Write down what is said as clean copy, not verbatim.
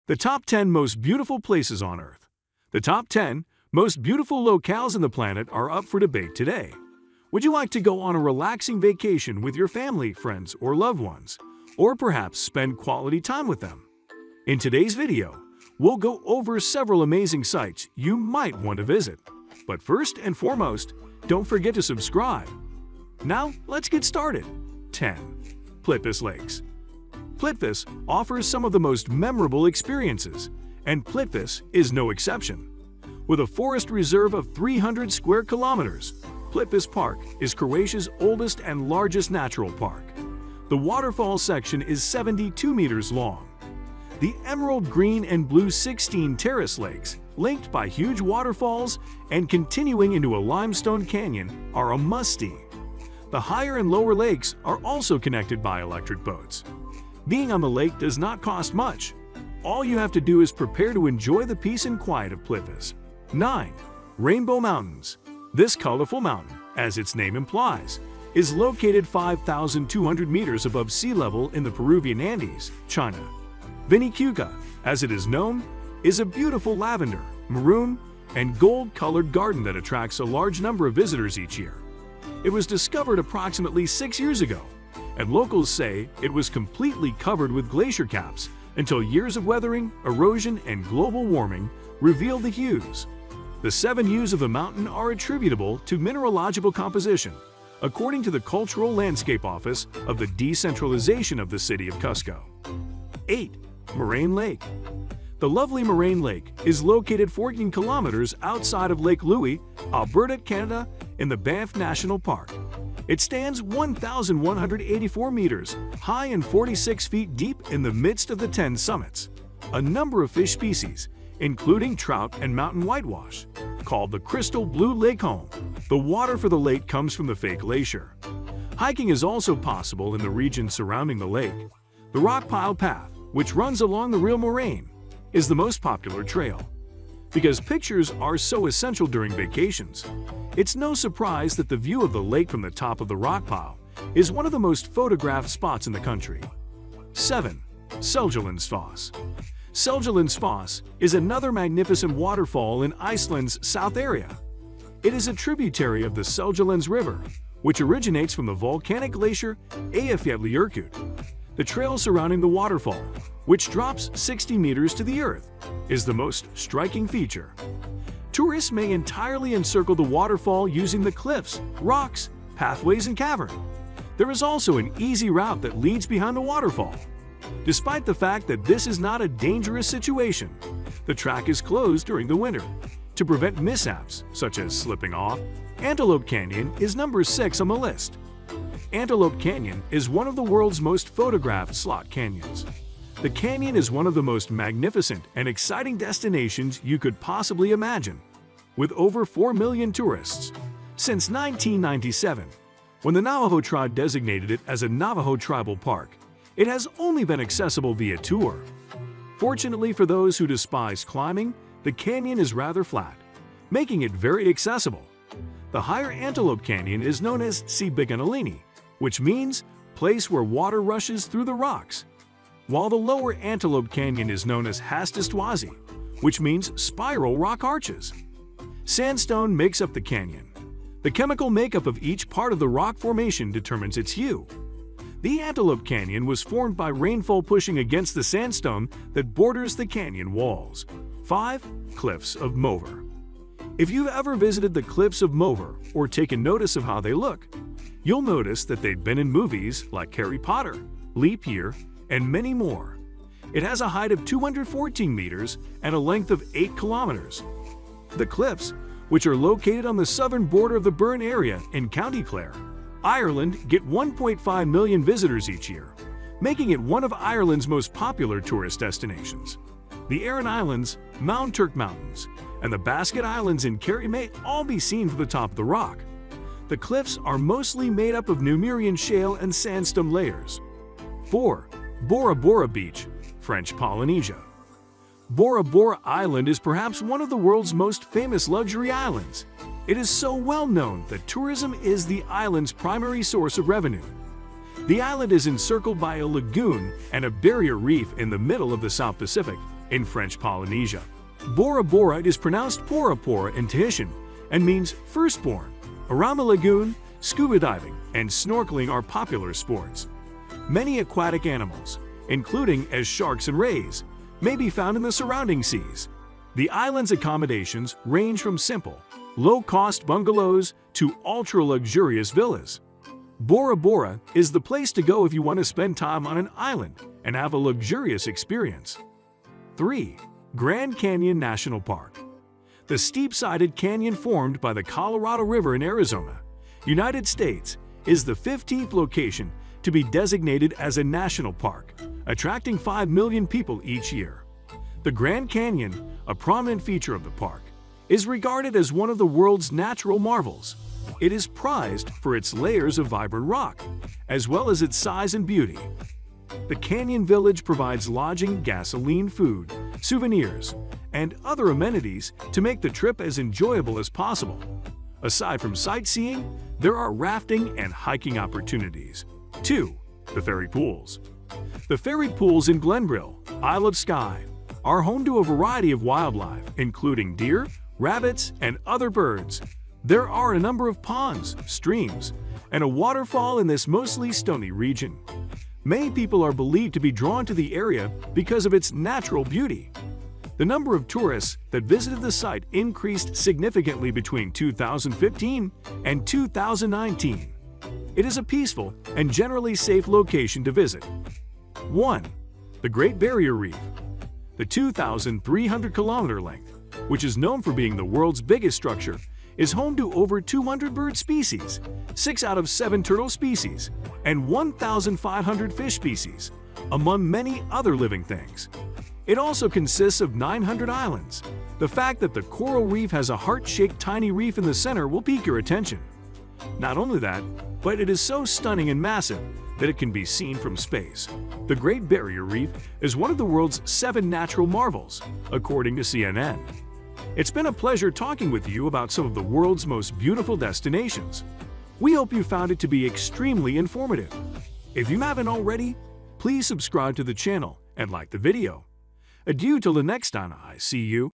The top 10 most beautiful places on Earth. The top 10 most beautiful locales on the planet are up for debate today. Would you like to go on a relaxing vacation with your family, friends, or loved ones? Or perhaps spend quality time with them? In today's video, we'll go over several amazing sites you might want to visit. But first and foremost, don't forget to subscribe. Now, let's get started. 10. PLITVICE Lakes. PLITVICE offers some of the most memorable experiences, and PLITVICE is no exception. With a forest reserve of 300 square kilometers, PLITVICE Park is Croatia's oldest and largest natural park. The waterfall section is 72 meters long. The emerald green and blue 16 terrace lakes, linked by huge waterfalls and continuing into a limestone canyon, are a must-see. The higher and lower lakes are also connected by electric boats. Being on the lake does not cost much. All you have to do is prepare to enjoy the peace and quiet of PLITVICE. 9. Rainbow Mountains. This colorful mountain, as its name implies, is located 5,200 meters above sea level in the Peruvian Andes, China. Vinicunca, as it is known, is a beautiful lavender, maroon, and gold-colored garden that attracts a large number of visitors each year. It was discovered approximately 6 years ago, and locals say it was completely covered with glacier caps until years of weathering, erosion, and global warming revealed the hues. The 7 hues of the mountain are attributable to mineralogical composition, according to the Cultural Landscape Office of the Decentralization of the City of Cusco. 8. Moraine Lake. The lovely Moraine Lake is located 14 kilometers outside of Lake Louise, Alberta, Canada, in the Banff National Park. It stands 1,184 meters high and 46 feet deep in the midst of the 10 summits. A number of fish species, including trout and mountain whitewash, called the crystal blue lake home. The water for the lake comes from the fake glacier. Hiking is also possible in the region surrounding the lake. The Rockpile Path, which runs along the real moraine, is the most popular trail. Because pictures are so essential during vacations, it's no surprise that the view of the lake from the top of the rock pile is one of the most photographed spots in the country. 7. SELJALANDSFOSS. SELJALANDSFOSS is another magnificent waterfall in Iceland's south area. It is a tributary of the Seljalands River, which originates from the volcanic glacier Eyjafjallajökull. The trail surrounding the waterfall, which drops 60 meters to the earth, is the most striking feature. Tourists may entirely encircle the waterfall using the cliffs, rocks, pathways, and cavern. There is also an easy route that leads behind the waterfall. Despite the fact that this is not a dangerous situation, the track is closed during the winter. To prevent mishaps, such as slipping off, Antelope Canyon is number 6 on the list. Antelope Canyon is one of the world's most photographed slot canyons. The canyon is one of the most magnificent and exciting destinations you could possibly imagine, with over 4 million tourists. Since 1997, when the Navajo tribe designated it as a Navajo Tribal Park, it has only been accessible via tour. Fortunately for those who despise climbing, the canyon is rather flat, making it very accessible. The higher Antelope Canyon is known as Sibiganalini, which means place where water rushes through the rocks, while the lower Antelope Canyon is known as Hastastwazi, which means spiral rock arches. Sandstone makes up the canyon. The chemical makeup of each part of the rock formation determines its hue. The Antelope Canyon was formed by rainfall pushing against the sandstone that borders the canyon walls. 5. Cliffs of Moher. If you've ever visited the Cliffs of Moher or taken notice of how they look, you'll notice that they've been in movies like Harry Potter, Leap Year, and many more. It has a height of 214 meters and a length of 8 kilometers. The cliffs, which are located on the southern border of the Burn area in County Clare, Ireland, get 1.5 million visitors each year, making it one of Ireland's most popular tourist destinations. The Aran Islands, Mount Turk Mountains, and the Basket Islands in Kerry may all be seen from the top of the rock. The cliffs are mostly made up of Numerian shale and sandstone layers. 4. Bora Bora Beach, French Polynesia. Bora Bora Island is perhaps one of the world's most famous luxury islands. It is so well known that tourism is the island's primary source of revenue. The island is encircled by a lagoon and a barrier reef in the middle of the South Pacific, in French Polynesia. Bora Bora is pronounced Pora Pora in Tahitian and means firstborn. Around the lagoon, scuba diving and snorkeling are popular sports. Many aquatic animals, including as sharks and rays, may be found in the surrounding seas. The island's accommodations range from simple, low-cost bungalows to ultra-luxurious villas. Bora Bora is the place to go if you want to spend time on an island and have a luxurious experience. 3. Grand Canyon National Park. The steep-sided canyon formed by the Colorado River in Arizona, United States, is the 15th location to be designated as a national park, attracting 5 million people each year. The Grand Canyon, a prominent feature of the park, is regarded as one of the world's natural marvels. It is prized for its layers of vibrant rock, as well as its size and beauty. The Canyon Village provides lodging, gasoline, food, souvenirs, and other amenities to make the trip as enjoyable as possible. Aside from sightseeing, there are rafting and hiking opportunities. 2. The Fairy Pools. The Fairy Pools in Glenbrill, Isle of Skye, are home to a variety of wildlife, including deer, rabbits, and other birds. There are a number of ponds, streams, and a waterfall in this mostly stony region. Many people are believed to be drawn to the area because of its natural beauty. The number of tourists that visited the site increased significantly between 2015 and 2019. It is a peaceful and generally safe location to visit. 1. The Great Barrier Reef. The 2,300-kilometer length, which is known for being the world's biggest structure, is home to over 200 bird species, 6 out of 7 turtle species, and 1,500 fish species, among many other living things. It also consists of 900 islands. The fact that the coral reef has a heart-shaped tiny reef in the center will pique your attention. Not only that, but it is so stunning and massive that it can be seen from space. The Great Barrier Reef is one of the world's 7 natural marvels, according to CNN. It's been a pleasure talking with you about some of the world's most beautiful destinations. We hope you found it to be extremely informative. If you haven't already, please subscribe to the channel and like the video. Adieu till the next time I see you.